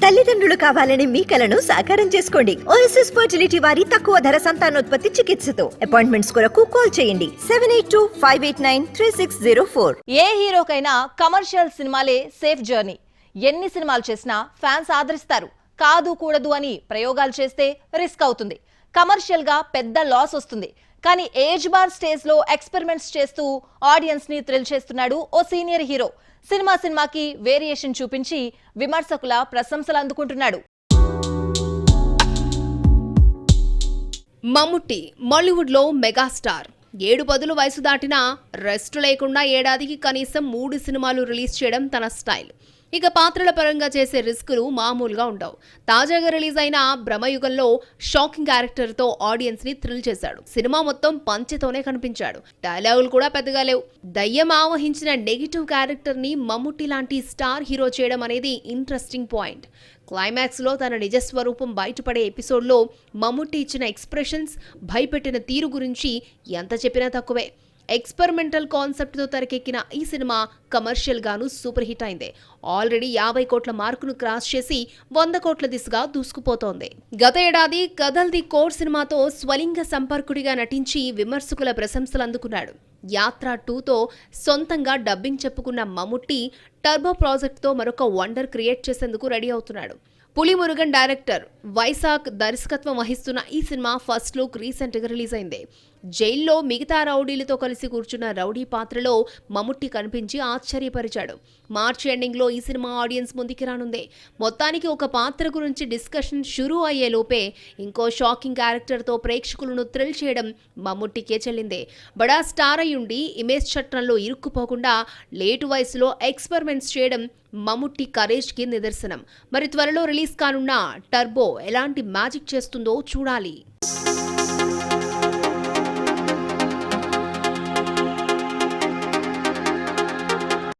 తల్లిదండ్రులు కావాలని మీ కలను సాకారం చేసుకోండి. ఓఎస్ఎస్ ఫర్టిలిటీ వారి తక్కువ ధర సంతానోత్పత్తి చికిత్సతో అపాయింట్మెంట్స్ కొరకు కాల్ చేయండి 7825893604. ఏ హీరోకైనా కమర్షియల్ సినిమాలే సేఫ్ జర్నీ. ఎన్ని సినిమాలు చేసినా ఫ్యాన్స్ ఆదరిస్తారు. కాదు కూడదు అని ప్రయోగాలు చేస్తే రిస్క్ అవుతుంది. కమర్షియల్ గా పెద్ద లాస్ వస్తుంది. కానీ ఏజ్ బార్ స్టేజ్ లో ఎక్స్పెరిమెంట్స్ చేస్తూ ఆడియన్స్ ని థ్రిల్ చేస్తున్నాడు ఓ సీనియర్ హీరో. సినిమాకి వేరియేషన్ చూపించి విమర్శకుల ప్రశంసలు అందుకుంటున్నాడు. మమ్ముట్టి బాలీవుడ్ లో మెగాస్టార్. 7 వయసు దాటినా రెస్ట్ లేకుండా ఏడాదికి కనీసం 3 సినిమాలు రిలీజ్ చేయడం తన స్టైల్. ఇక పాత్రల పరంగా చేసే రిస్కులు మామూలుగా ఉండవు. తాజాగా రిలీజ్ అయిన బ్రహ్మయుగంలో షాకింగ్ క్యారెక్టర్ తో ఆడియన్స్ ని థ్రిల్ చేశాడు. సినిమా మొత్తం పంచెతోనే కనిపించాడు. డైలాగులు కూడా పెద్దగా లేవు. దయ్యం ఆవహించిన నెగిటివ్ క్యారెక్టర్ ని మమ్ముట్టి లాంటి స్టార్ హీరో చేయడం అనేది ఇంట్రెస్టింగ్ పాయింట్. క్లైమాక్స్ లో తన నిజస్వరూపం బయటపడే ఎపిసోడ్లో మమ్ముట్టి ఇచ్చిన ఎక్స్ప్రెషన్స్, భయపెట్టిన తీరు గురించి ఎంత చెప్పినా తక్కువే. ఎక్స్పెరిమెంటల్ కాన్సెప్ట్ తో తెరకెక్కిన ఈ సినిమా కమర్షియల్ గాను సూపర్ హిట్ అయింది. ఆల్రెడీ 50 కోట్ల మార్కును క్రాస్ చేసి 100 కోట్ల దిశగా దూసుకుపోతోంది. గత ఏడాది కదల్ది కోర్ సినిమాతో స్వలింగ సంపర్కుడిగా నటించి విమర్శకుల ప్రశంసలు అందుకున్నాడు. యాత్ర 2తో సొంతంగా డబ్బింగ్ చెప్పుకున్న మమ్ముట్టి టర్బో ప్రాజెక్ట్తో మరొక వండర్ క్రియేట్ చేసేందుకు రెడీ అవుతున్నాడు. పులిమురుగన్ డైరెక్టర్ వైశాఖ్ దర్శకత్వం వహిస్తున్న ఈ సినిమా ఫస్ట్ లుక్ రీసెంట్గా రిలీజ్ అయింది. జైల్లో మిగతా రౌడీలతో కలిసి కూర్చున్న రౌడీ పాత్రలో మమ్ముట్టి కనిపించి ఆశ్చర్యపరిచాడు. మార్చి ఎండింగ్లో ఈ సినిమా ఆడియన్స్ ముందుకి రానుంది. మొత్తానికి ఒక పాత్ర గురించి డిస్కషన్ షురూ అయ్యే లోపే ఇంకో షాకింగ్ క్యారెక్టర్తో ప్రేక్షకులను థ్రిల్ చేయడం మమ్ముట్టికే చెల్లింది. బడా స్టార్ అయ్యుండి ఇమేజ్ చట్రంలో ఇరుక్కుపోకుండా లేటు వయసులో ఎక్స్పెరిమెంట్స్ చేయడం మమ్ముట్టి కరేజ్కి నిదర్శనం. మరి త్వరలో రిలీజ్ కానున్న టర్బో ఎలాంటి మ్యాజిక్ చేస్తుందో చూడాలి.